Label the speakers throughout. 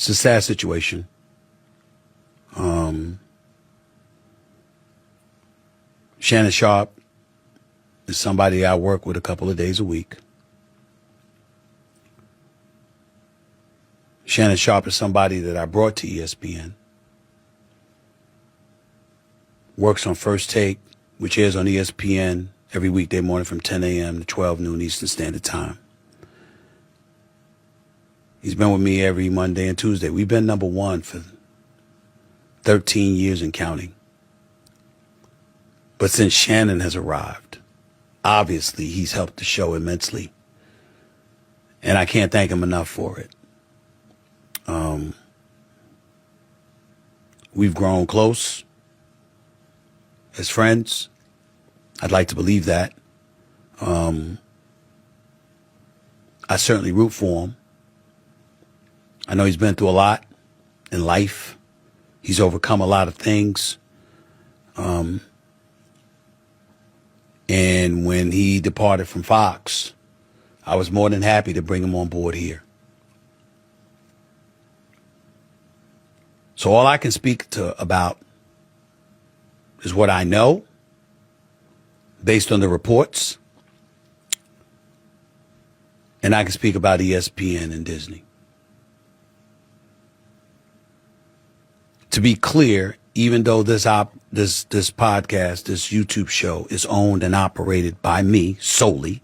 Speaker 1: It's a sad situation. Shannon Sharp is somebody I work with a couple of days a week. Shannon Sharp is somebody that I brought to ESPN. Works on First Take, which airs on ESPN every weekday morning from 10 a.m. to 12 noon Eastern Standard Time. He's been with me every Monday and Tuesday. We've been number one for 13 years and counting. But since Shannon has arrived, obviously he's helped the show immensely. And I can't thank him enough for it. We've grown close as friends. I'd like to believe that. I certainly root for him. I know he's been through a lot in life. He's overcome a lot of things. And when he departed from Fox, I was more than happy to bring him on board here. So all I can speak about is what I know based on the reports. And I can speak about ESPN and Disney. To be clear, even though this podcast, this YouTube show is owned and operated by me solely,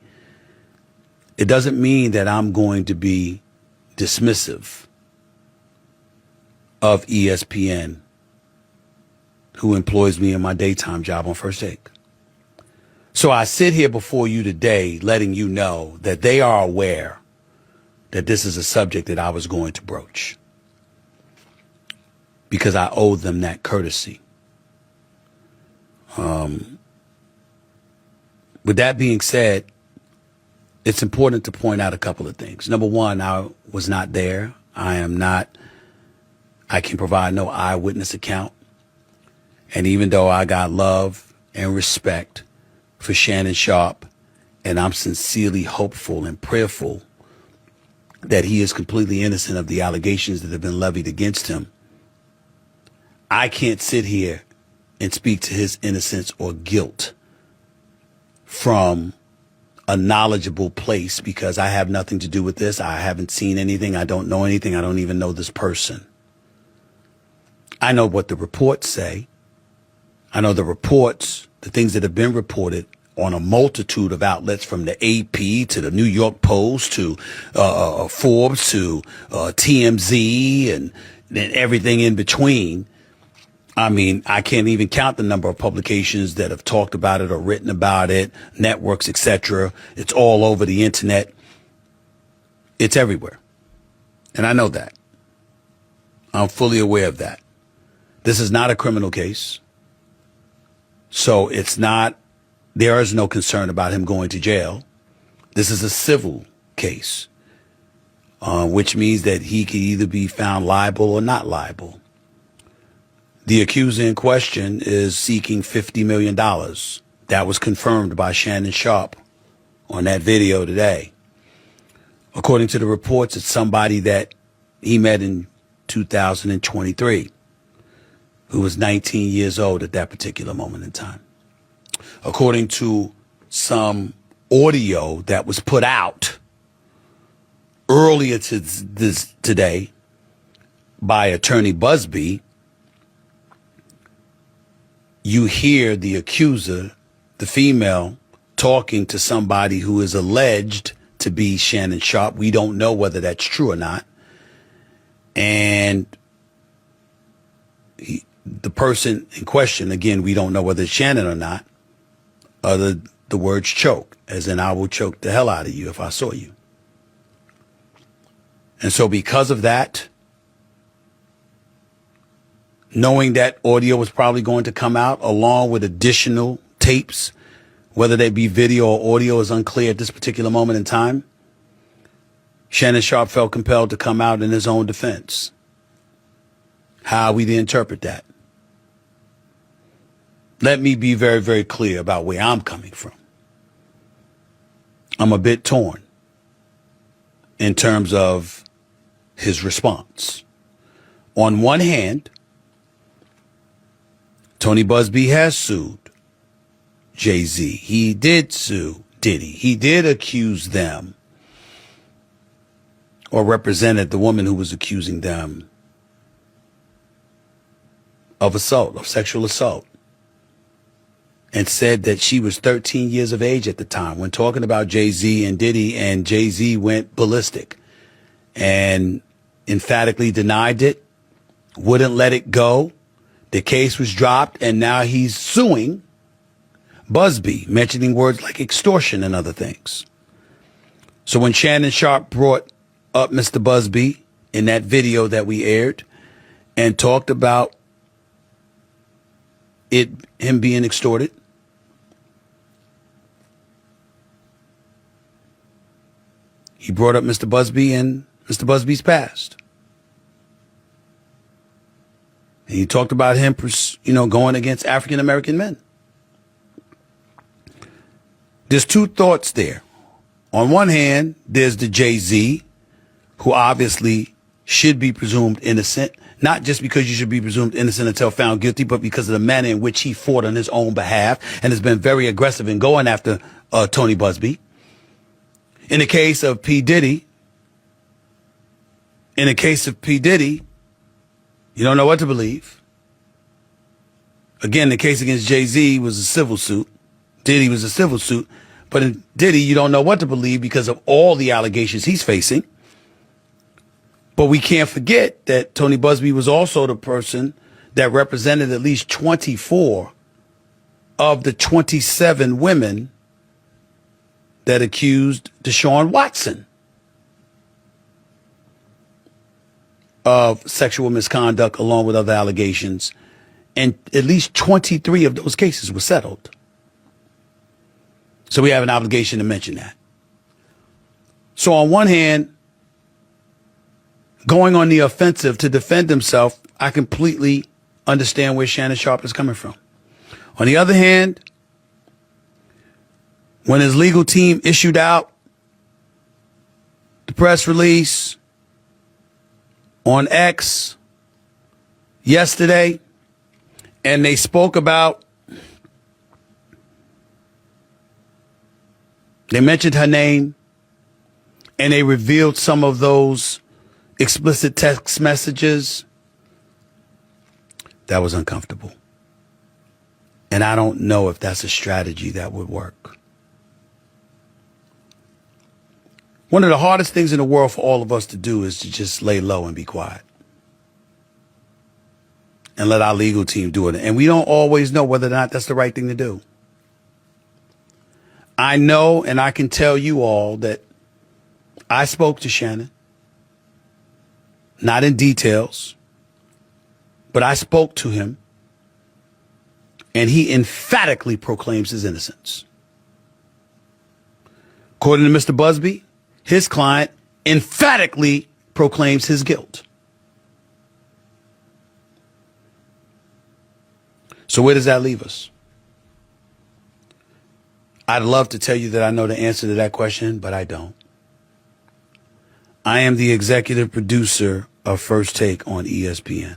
Speaker 1: it doesn't mean that I'm going to be dismissive of ESPN, who employs me in my daytime job on First Take. So I sit here before you today letting you know that they are aware that this is a subject that I was going to broach, because I owe them that courtesy. With that being said, it's important to point out a couple of things. Number one, I was not there. I can provide no eyewitness account. And even though I got love and respect for Shannon Sharp, and I'm sincerely hopeful and prayerful that he is completely innocent of the allegations that have been levied against him, I can't sit here and speak to his innocence or guilt from a knowledgeable place, because I have nothing to do with this. I haven't seen anything. I don't know anything. I don't even know this person. I know what the reports say. I know the reports, the things that have been reported on a multitude of outlets, from the AP to the New York Post to Forbes to TMZ and everything in between. I mean, I can't even count the number of publications that have talked about it or written about it, networks, etc. It's all over the internet. It's everywhere. And I know that. I'm fully aware of that. This is not a criminal case. So there is no concern about him going to jail. This is a civil case, which means that he could either be found liable or not liable. The accuser in question is seeking $50 million. That was confirmed by Shannon Sharp on that video today. According to the reports, it's somebody that he met in 2023, who was 19 years old at that particular moment in time. According to some audio that was put out earlier today by Attorney Busby, you hear the accuser, the female, talking to somebody who is alleged to be Shannon Sharp. We don't know whether that's true or not. And the person in question, again, we don't know whether it's Shannon or not, the words choke, as in I will choke the hell out of you if I saw you. And so because of that, knowing that audio was probably going to come out along with additional tapes, whether they be video or audio is unclear at this particular moment in time, Shannon Sharp felt compelled to come out in his own defense. How we interpret that? Let me be very, very clear about where I'm coming from. I'm a bit torn in terms of his response. On one hand, Tony Busby has sued Jay-Z. He did sue Diddy. He did accuse them, or represented the woman who was accusing them of assault, of sexual assault, and said that she was 13 years of age at the time when talking about Jay-Z and Diddy, and Jay-Z went ballistic and emphatically denied it, wouldn't let it go. The case was dropped, and now he's suing Busby, mentioning words like extortion and other things. So when Shannon Sharpe brought up Mr. Busby in that video that we aired and talked about him being extorted, he brought up Mr. Busby and Mr. Busby's past. And he talked about him, going against African American men. There's two thoughts there. On one hand, there's the Jay-Z, who obviously should be presumed innocent, not just because you should be presumed innocent until found guilty, but because of the manner in which he fought on his own behalf and has been very aggressive in going after Tony Busby. In the case of P. Diddy, you don't know what to believe. Again, the case against Jay-Z was a civil suit. Diddy was a civil suit. But in Diddy, you don't know what to believe because of all the allegations he's facing. But we can't forget that Tony Busby was also the person that represented at least 24 of the 27 women that accused Deshaun Watson of sexual misconduct along with other allegations. And at least 23 of those cases were settled. So we have an obligation to mention that. So on one hand, going on the offensive to defend himself, I completely understand where Shannon Sharpe is coming from. On the other hand, when his legal team issued out the press release on X yesterday, and they spoke about, they mentioned her name, and they revealed some of those explicit text messages, that was uncomfortable. And I don't know if that's a strategy that would work. One of the hardest things in the world for all of us to do is to just lay low and be quiet. And let our legal team do it. And we don't always know whether or not that's the right thing to do. I know, and I can tell you all, that I spoke to Shannon. Not in details, but I spoke to him. And he emphatically proclaims his innocence. According to Mr. Busby, his client emphatically proclaims his guilt. So where does that leave us? I'd love to tell you that I know the answer to that question, but I don't. I am the executive producer of First Take on ESPN.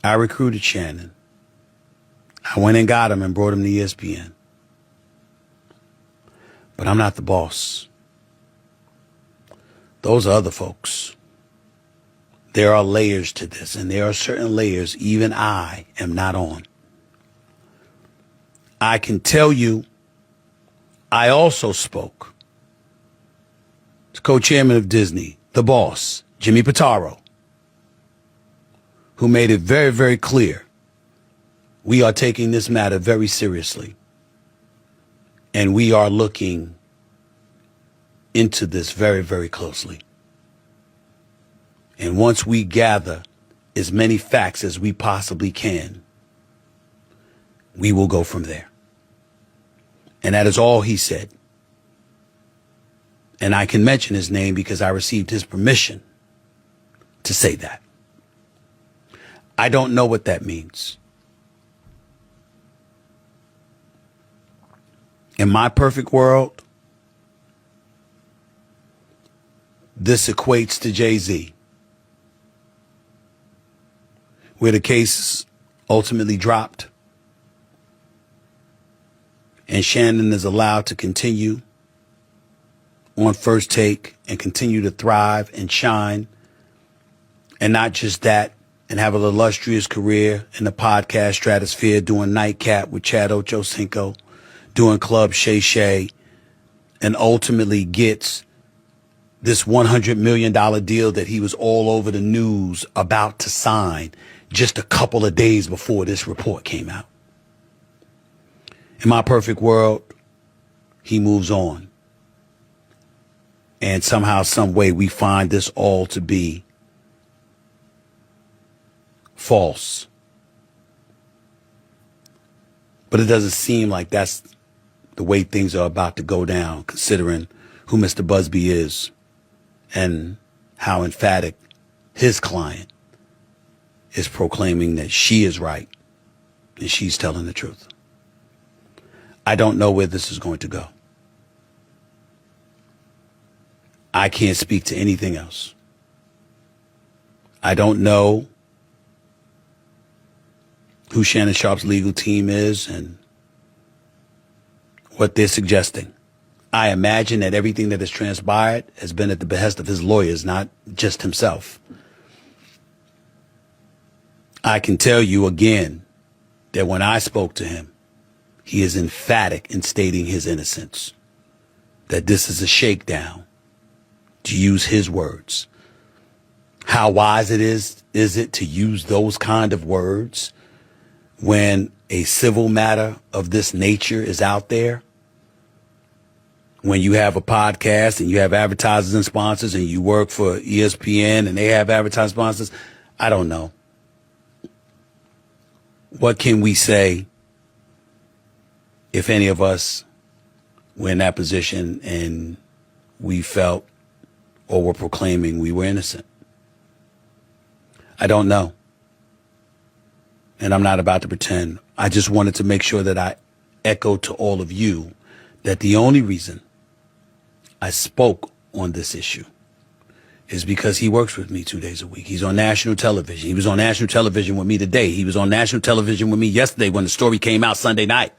Speaker 1: I recruited Shannon. I went and got him and brought him to ESPN. But I'm not the boss. Those are other folks. There are layers to this, and there are certain layers even I am not on. I can tell you, I also spoke to co-chairman of Disney, the boss, Jimmy Pitaro, who made it very, very clear we are taking this matter very seriously. And we are looking into this very, very closely. And once we gather as many facts as we possibly can, we will go from there. And that is all he said. And I can mention his name because I received his permission to say that. I don't know what that means. In my perfect world, this equates to Jay-Z, where the case ultimately dropped and Shannon is allowed to continue on First Take and continue to thrive and shine. And not just that, and have an illustrious career in the podcast stratosphere, doing Nightcap with Chad Ochocinco, doing Club Shay Shay, and ultimately gets this $100 million deal that he was all over the news about to sign just a couple of days before this report came out. In my perfect world, he moves on. And somehow, some way, we find this all to be false. But it doesn't seem like that's the way things are about to go down, considering who Mr. Busby is and how emphatic his client is proclaiming that she is right and she's telling the truth. I don't know where this is going to go. I can't speak to anything else. I don't know who Shannon Sharpe's legal team is and what they're suggesting. I imagine that everything that has transpired has been at the behest of his lawyers, not just himself. I can tell you again that when I spoke to him, he is emphatic in stating his innocence, that this is a shakedown, to use his words. How wise is it to use those kind of words when a civil matter of this nature is out there? When you have a podcast and you have advertisers and sponsors and you work for ESPN and they have advertising sponsors, I don't know. What can we say if any of us were in that position and we felt or were proclaiming we were innocent? I don't know. And I'm not about to pretend. I just wanted to make sure that I echo to all of you that the only reason I spoke on this issue is because he works with me 2 days a week. He's on national television. He was on national television with me today. He was on national television with me yesterday when the story came out Sunday night.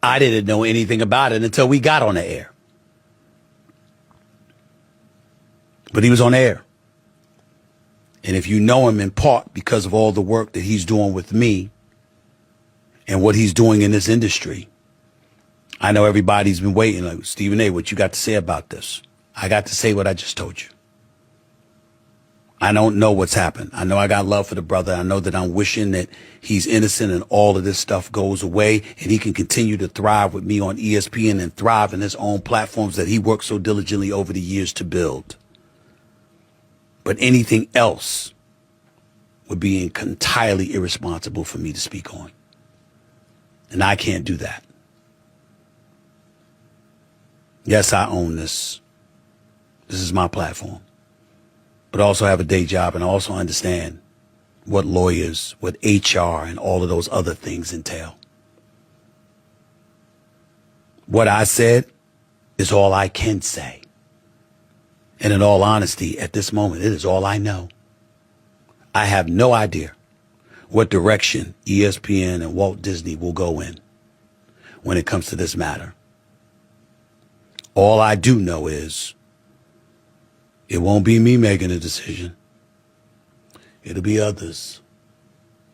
Speaker 1: I didn't know anything about it until we got on the air. But he was on air. And if you know him in part because of all the work that he's doing with me and what he's doing in this industry, I know everybody's been waiting. Like, Stephen A., what you got to say about this? I got to say what I just told you. I don't know what's happened. I know I got love for the brother. I know that I'm wishing that he's innocent and all of this stuff goes away and he can continue to thrive with me on ESPN and thrive in his own platforms that he worked so diligently over the years to build. But anything else would be entirely irresponsible for me to speak on. And I can't do that. Yes, I own this. This is my platform. But I also have a day job, and I also understand what lawyers, what HR, and all of those other things entail. What I said is all I can say. And in all honesty, at this moment, it is all I know. I have no idea what direction ESPN and Walt Disney will go in when it comes to this matter. All I do know is it won't be me making a decision. It'll be others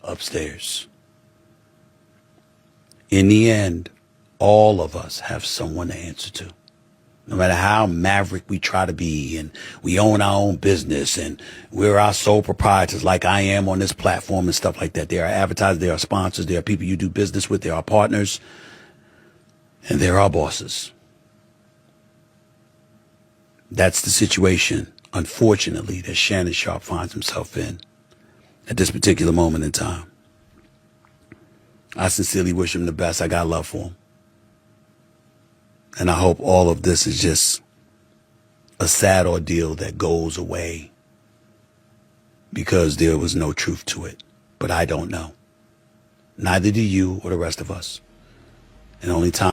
Speaker 1: upstairs. In the end, all of us have someone to answer to. No matter how maverick we try to be, and we own our own business, and we're our sole proprietors like I am on this platform and stuff like that. There are advertisers, there are sponsors, there are people you do business with, there are partners, and there are bosses. That's the situation, unfortunately, that Shannon Sharpe finds himself in at this particular moment in time. I sincerely wish him the best. I got love for him. And I hope all of this is just a sad ordeal that goes away because there was no truth to it. But I don't know. Neither do you or the rest of us. And only time